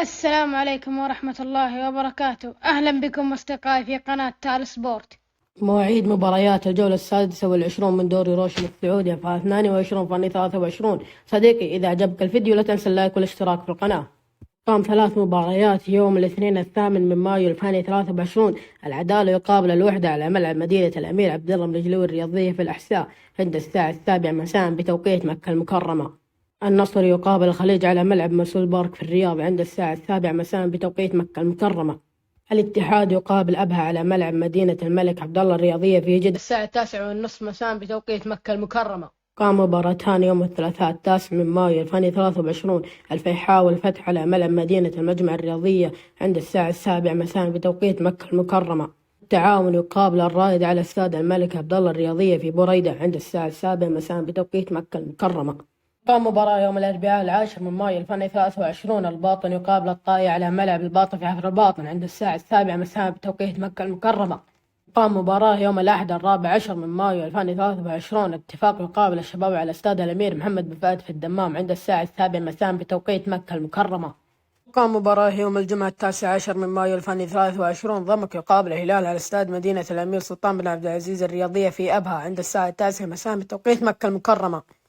السلام عليكم ورحمة الله وبركاته. أهلا بكم أصدقائي في قناة تال سبورت. مواعيد مباريات الجولة السادسة والعشرون من دوري روشن السعودي في 22 فاني 23. صديقي، إذا عجبك الفيديو لا تنسى اللايك والاشتراك في القناة. قام 3 مباريات يوم الاثنين 8 من مايو 2023. العدالة يقابل الوحدة على ملعب مدينة الأمير عبد الله المرجلوي الرياضية في الأحساء عند الساعة 7 مساء بتوقيت مكة المكرمة. النصر يقابل الخليج على ملعب مرسول بارك في الرياض عند الساعة 7 مساء بتوقيت مكة المكرمة. الاتحاد يقابل أبها على ملعب مدينة الملك عبدالله الرياضية في جدة الساعة 9:30 مساء بتوقيت مكة المكرمة. قام مباراتان يوم الثلاثاء 9 من مايو 2023. الفيحاء والفتح على ملعب مدينة المجمع الرياضية عند الساعة 7 مساء بتوقيت مكة المكرمة. التعاون يقابل الرائد على استاد الملك عبدالله الرياضية في بريدة عند الساعة 7 مساء بتوقيت مكة المكرمة. قام مباراة يوم الأربعاء 10 من مايو 2023. الباطن يقابل الطائي على ملعب الباطن في حفر الباطن عند الساعة 7 مساء بتوقيت مكة المكرمة. قام مباراة يوم الأحد 14 من مايو 2023. اتفاق يقابل الشباب على استاد الأمير محمد بن فهد في الدمام عند الساعة 7 مساء بتوقيت مكة المكرمة. قام مباراة يوم الجمعة 19 من مايو 2023. ضمك يقابل الهلال على استاد مدينة الأمير سلطان بن عبد العزيز الرياضية في أبها عند الساعة 9 مساء بتوقيت مكة المكرمة.